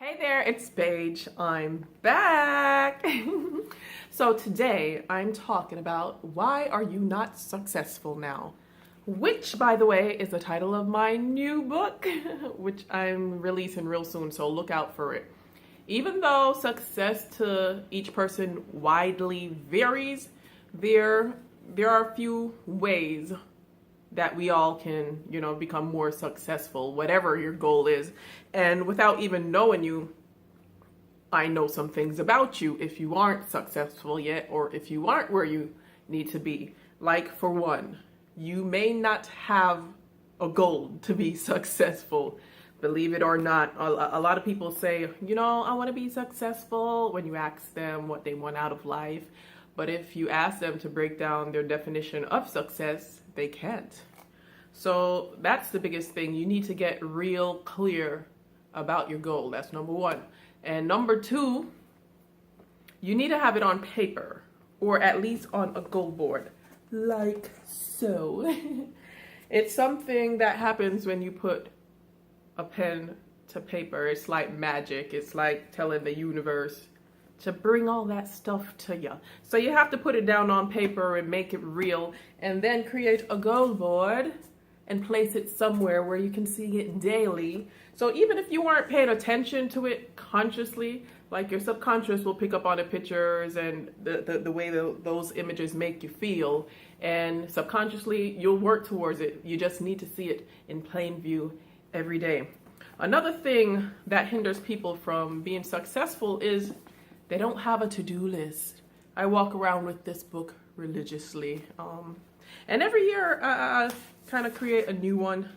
Hey there, it's Baje. I'm back. So today I'm talking about why are you not successful now? Which, by the way, is the title of my new book, which I'm releasing real soon, so look out for it. Even though success to each person widely varies, there are a few ways that we all can, become more successful, whatever your goal is. And without even knowing you, I know some things about you if you aren't successful yet, or if you aren't where you need to be. Like, for one, you may not have a goal to be successful. Believe it or not, a lot of people say, I want to be successful when you ask them what they want out of life. But if you ask them to break down their definition of success, they can't. So that's the biggest thing. You need to get real clear about your goal. That's number one. And number two, you need to have it on paper or at least on a goal board, like so. It's something that happens when you put a pen to paper. It's like magic. It's like telling the universe to bring all that stuff to you. So you have to put it down on paper and make it real, and then create a goal board and place it somewhere where you can see it daily. So even if you weren't paying attention to it consciously, like your subconscious will pick up on the pictures and the way those images make you feel, and subconsciously you'll work towards it. You just need to see it in plain view every day. Another thing that hinders people from being successful is they don't have a to-do list. I walk around with this book religiously. And every year I kind of create a new one,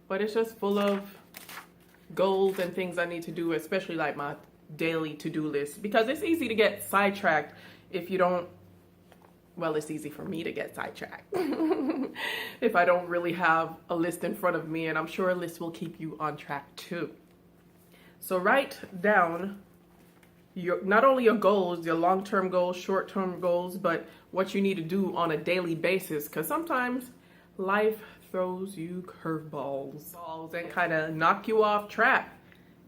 but it's just full of goals and things I need to do, especially like my daily to-do list, because it's easy to get sidetracked if you don't, well, it's easy for me to get sidetracked if I don't really have a list in front of me, and I'm sure a list will keep you on track too. So write down not only your goals, your long-term goals, short-term goals, but what you need to do on a daily basis, because sometimes life throws you curveballs and kind of knock you off track.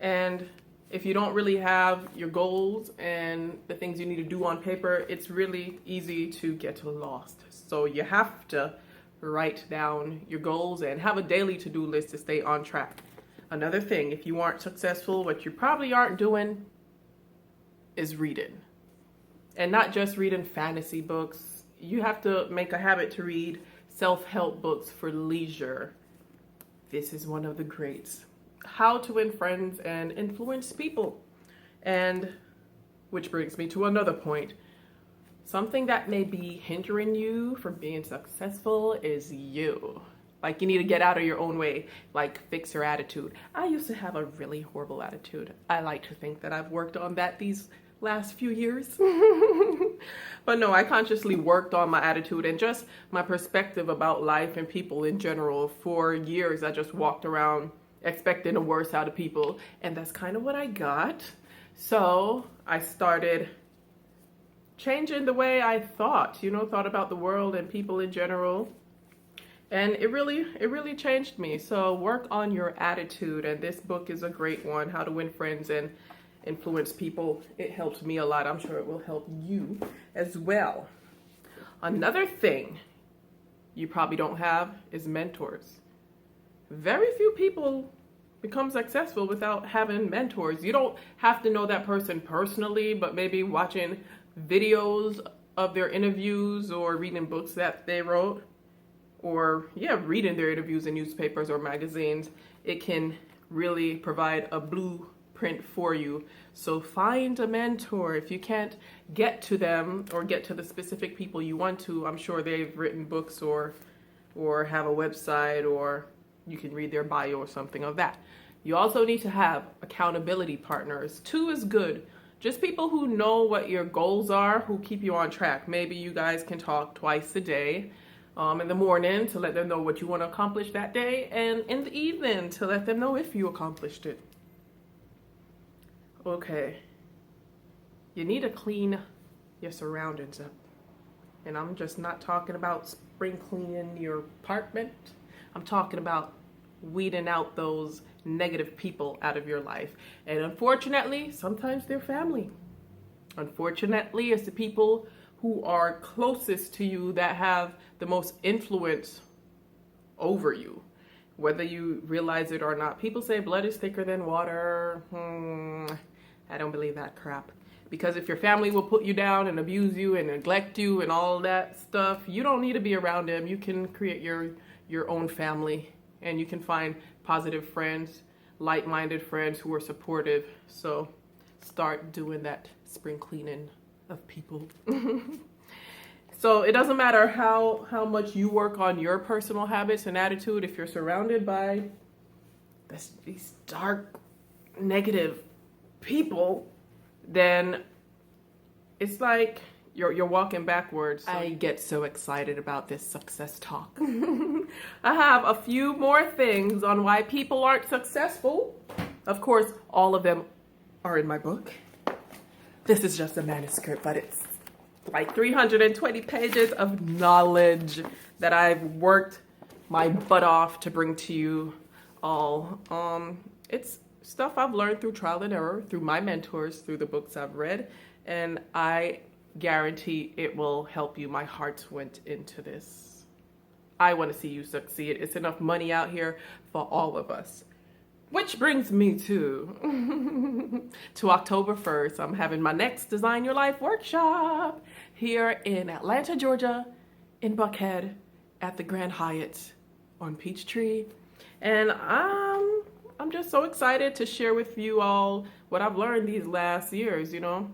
And if you don't really have your goals and the things you need to do on paper, it's really easy to get lost. So you have to write down your goals and have a daily to-do list to stay on track. Another thing, if you aren't successful, what you probably aren't doing is reading. And not just reading fantasy books. You have to make a habit to read self-help books for leisure. This is one of the greats. How to Win Friends and Influence People. And which brings me to another point. Something that may be hindering you from being successful is you. Like, you need to get out of your own way, like fix your attitude. I used to have a really horrible attitude. I like to think that I've worked on that these last few years. But no, I consciously worked on my attitude and just my perspective about life and people in general. For years, I just walked around expecting the worst out of people, and that's kind of what I got. So I started changing the way I thought about the world and people in general. And it really changed me. So work on your attitude, and this book is a great one, How to Win Friends and Influence People. It helped me a lot. I'm sure it will help you as well. Another thing you probably don't have is mentors. Very few people become successful without having mentors. You don't have to know that person personally, but maybe watching videos of their interviews or reading books that they wrote, or reading their interviews in newspapers or magazines. It can really provide a blueprint for you. So find a mentor. If you can't get to them or get to the specific people you want to, I'm sure they've written books or have a website, or you can read their bio or something of that. You also need to have accountability partners. 2 is good. Just people who know what your goals are, who keep you on track. Maybe you guys can talk twice a day. In the morning to let them know what you want to accomplish that day, and in the evening to let them know if you accomplished it. Okay. You need to clean your surroundings up. And I'm just not talking about spring cleaning your apartment. I'm talking about weeding out those negative people out of your life. And unfortunately, sometimes they're family. Unfortunately, it's the people who are closest to you that have the most influence over you, whether you realize it or not. People say blood is thicker than water. I don't believe that crap. Because if your family will put you down and abuse you and neglect you and all that stuff, you don't need to be around them. You can create your own family, and you can find positive friends, like-minded friends who are supportive. So start doing that spring cleaning of people. So it doesn't matter how much you work on your personal habits and attitude, if you're surrounded by these dark, negative people, then it's like you're walking backwards. So I get so excited about this success talk. I have a few more things on why people aren't successful. Of course, all of them are in my book. This is just a manuscript, but it's like 320 pages of knowledge that I've worked my butt off to bring to you all. It's stuff I've learned through trial and error, through my mentors, through the books I've read, and I guarantee it will help you. My heart went into this. I want to see you succeed. It's enough money out here for all of us. Which brings me to October 1st. I'm having my next Design Your Life workshop here in Atlanta, Georgia, in Buckhead at the Grand Hyatt on Peachtree. And I'm just so excited to share with you all what I've learned these last years, you know.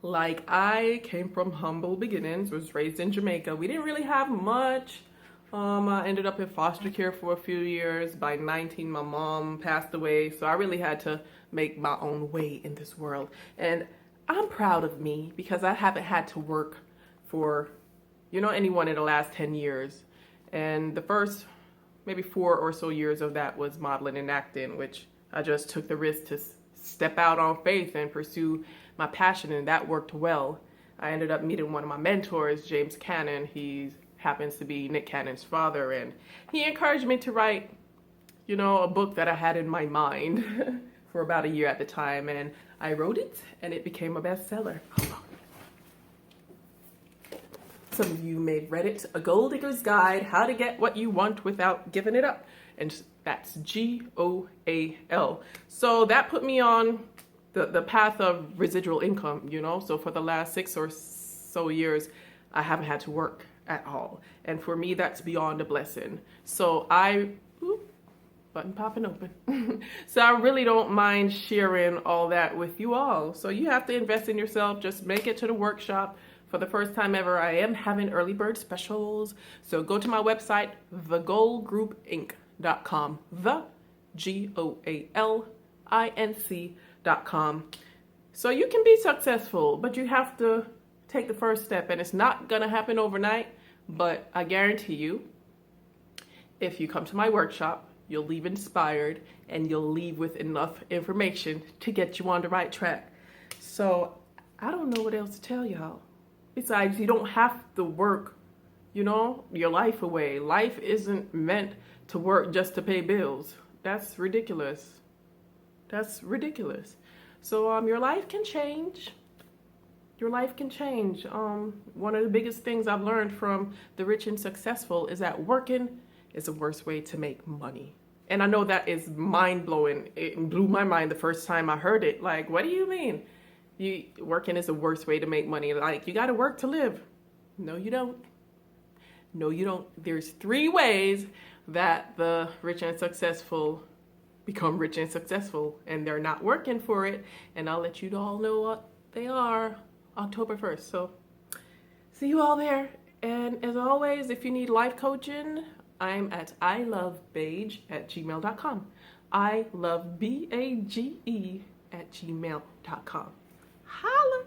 Like, I came from humble beginnings, was raised in Jamaica. We didn't really have much. I ended up in foster care for a few years. By 19, my mom passed away, so I really had to make my own way in this world. And I'm proud of me because I haven't had to work for, you know, anyone in the last 10 years. And the first maybe 4 or so years of that was modeling and acting, which I just took the risk to step out on faith and pursue my passion, and that worked well. I ended up meeting one of my mentors, James Cannon. He happens to be Nick Cannon's father, and he encouraged me to write, you know, a book that I had in my mind for about a year at the time, and I wrote it, and it became a bestseller. Some of you may have read it, A Gold Digger's Guide, How to Get What You Want Without Giving It Up, and that's GOAL. So that put me on the path of residual income, you know. So for the last 6 or so years, I haven't had to work at all. And for me, that's beyond a blessing. So button popping open. So I really don't mind sharing all that with you all. So you have to invest in yourself. Just make it to the workshop. For the first time ever, I am having early bird specials. So go to my website, thegoalgroupinc.com, GOALINC.com. So you can be successful, but you have to take the first step, and it's not gonna happen overnight, but I guarantee you, if you come to my workshop, you'll leave inspired, and you'll leave with enough information to get you on the right track. So I don't know what else to tell y'all. Besides, you don't have to work, you know, your life away. Life isn't meant to work just to pay bills. That's ridiculous. That's ridiculous. So your life can change. Your life can change. One of the biggest things I've learned from the rich and successful is that working is the worst way to make money. And I know that is mind-blowing. It blew my mind the first time I heard it. Like, what do you mean? Working is the worst way to make money. Like, you got to work to live. No, you don't. No, you don't. There's 3 ways that the rich and successful become rich and successful, and they're not working for it. And I'll let you all know what they are October 1st. So see you all there. And as always, if you need life coaching, I'm at ilovebaje@gmail.com. ilovebage@gmail.com. Holla!